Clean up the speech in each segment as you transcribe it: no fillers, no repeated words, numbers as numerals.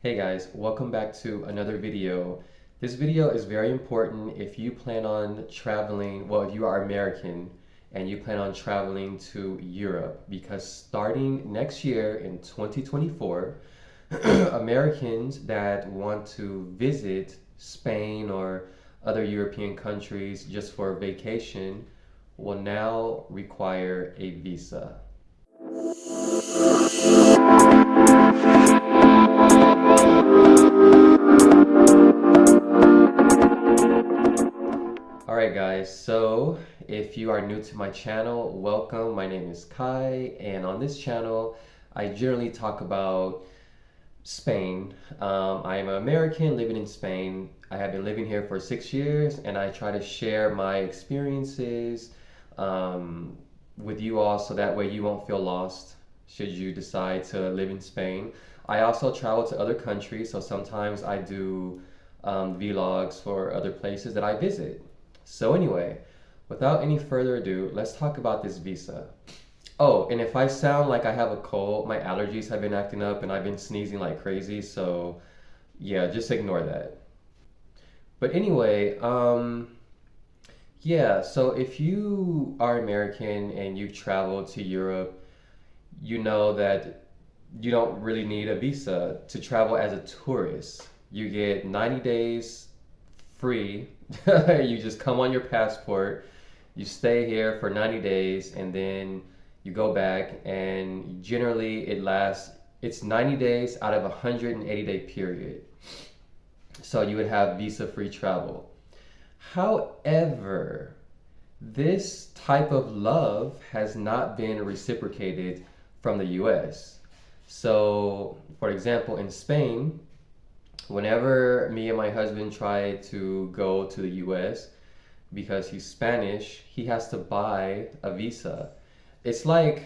Hey guys, welcome back to another video. This video is very important if you plan on traveling, well, if you are American and you plan on traveling to Europe, because starting next year in 2024, Americans that want to visit Spain or other European countries just for vacation will now require a visa. Alright guys, so if you are new to my channel, welcome. My name is Kai, and on this channel I generally talk about Spain. I am an American living in Spain. I have been living here for 6 years, and I try to share my experiences with you all so that way you won't feel lost should you decide to live in Spain. I also travel to other countries, so sometimes I do vlogs for other places that I visit. So anyway, without any further ado, let's talk about this visa. Oh, and if I sound like I have a cold, my allergies have been acting up and I've been sneezing like crazy, so yeah, just ignore that. But anyway, yeah, so if you are American and you've traveled to Europe, you know that you don't really need a visa to travel as a tourist. You get 90 days free. You just come on your passport, you stay here for 90 days, and then you go back, and generally it's 90 days out of a 180-day period. So you would have visa free travel. However, this type of love has not been reciprocated from the US. So, for example, in Spain, whenever me and my husband try to go to the US, because he's Spanish, he has to buy a visa. It's like,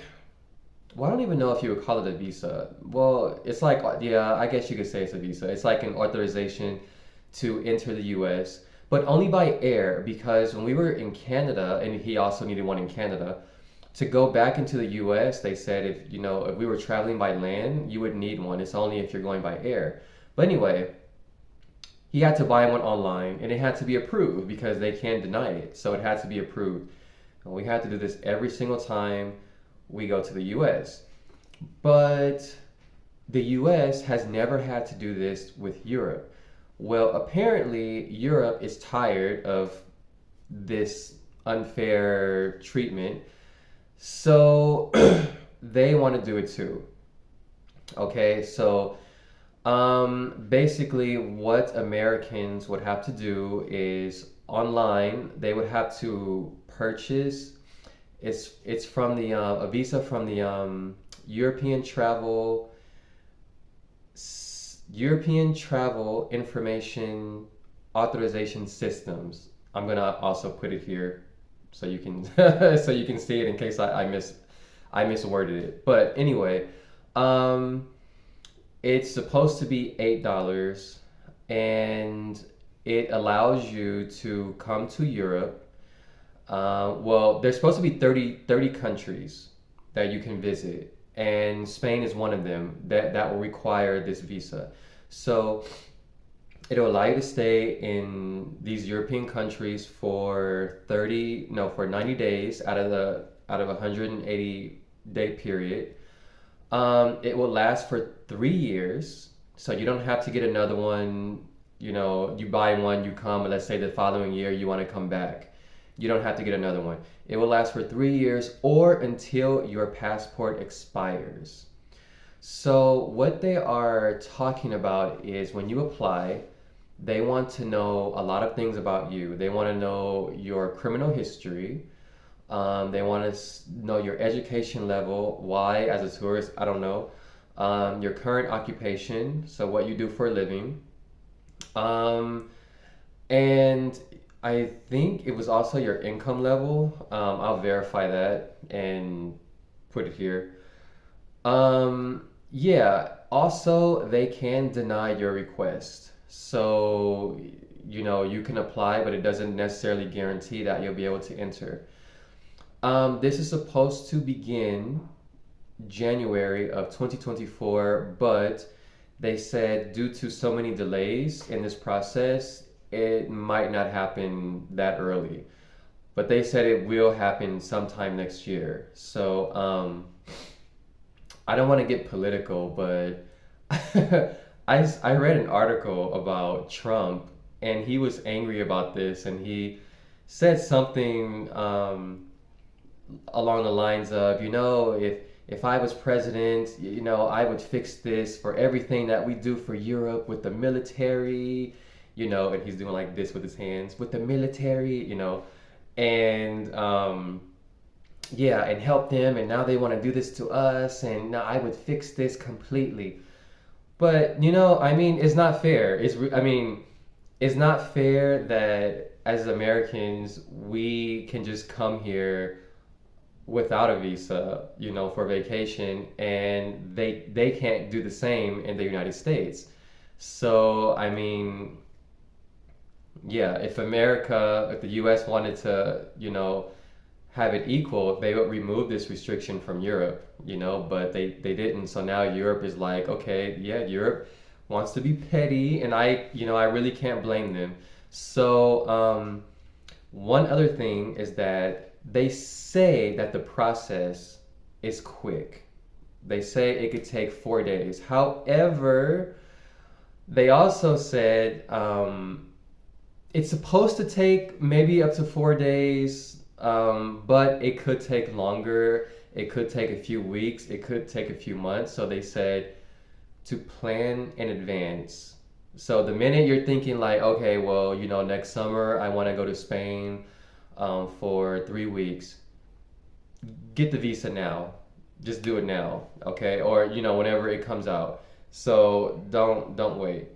well, I don't even know if you would call it a visa. Well, it's like, yeah, I guess you could say it's a visa. It's like an authorization to enter the US, but only by air, because when we were in Canada, and he also needed one in Canada, to go back into the US, they said if we were traveling by land, you would need one. It's only if you're going by air. But anyway, he had to buy one online, and it had to be approved because they can't deny it. So it had to be approved. And we had to do this every single time we go to the US. But the US has never had to do this with Europe. Well, apparently, Europe is tired of this unfair treatment. So they want to do it too. Okay, so basically, what Americans would have to do is online. They would have to purchase. It's from the a visa from the European Travel European Travel Information Authorization Systems. I'm gonna also put it here so you can so you can see it in case I misworded it. But anyway, um, it's supposed to be $8, and it allows you to come to Europe. Well, there's supposed to be thirty countries that you can visit, and Spain is one of them that will require this visa. So it'll allow you to stay in these European countries for 30, no, for 90 days out of a 180-day period. It will last for 3 years, so you don't have to get another one. You buy one, you come, and let's say the following year you want to come back. You don't have to get another one. It will last for 3 years or until your passport expires. So, what they are talking about is when you apply, they want to know a lot of things about you. They want to know your criminal history. They want to know your education level. Why, as a tourist, I don't know. Your current occupation, so what you do for a living. Um, and I think it was also your income level. I'll verify that and put it here. Yeah, also, they can deny your request. So, you can apply, but it doesn't necessarily guarantee that you'll be able to enter. This is supposed to begin January of 2024, but they said due to so many delays in this process, it might not happen that early. But they said it will happen sometime next year. So I don't want to get political, but I read an article about Trump, and he was angry about this, and he said something along the lines of, if I was president, I would fix this for everything that we do for Europe with the military, and he's doing like this with his hands with the military, and yeah, and help them, and now they want to do this to us, and now I would fix this completely. But I mean, it's not fair. I mean, it's not fair that as Americans we can just come here without a visa, for vacation, and they can't do the same in the United States. So I mean, yeah, if the US wanted to, have it equal, they would remove this restriction from Europe, but they didn't. So now Europe is like, okay, yeah, Europe wants to be petty, and I really can't blame them. So one other thing is that they say that the process is quick. They say it could take 4 days. However, they also said it's supposed to take maybe up to 4 days, but it could take longer. It could take a few weeks. It could take a few months. So they said to plan in advance. So the minute you're thinking like, okay, well, next summer I want to go to Spain for 3 weeks, get the visa now. Just do it now, okay? Or whenever it comes out. So don't wait.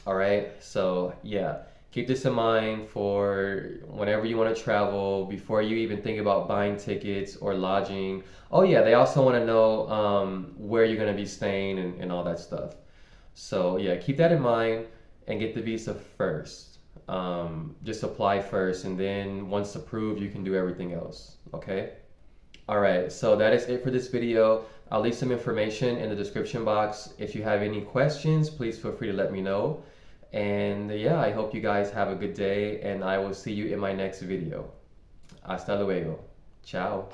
All right. So yeah, keep this in mind for whenever you want to travel, before you even think about buying tickets or lodging. Oh yeah, they also want to know where you're gonna be staying and all that stuff. So yeah, keep that in mind and get the visa first. Just apply first, and then once approved, you can do everything else. Okay. All right. So that is it for this video. I'll leave some information in the description box. If you have any questions, please feel free to let me know. And yeah, I hope you guys have a good day, and I will see you in my next video. Hasta luego. Ciao.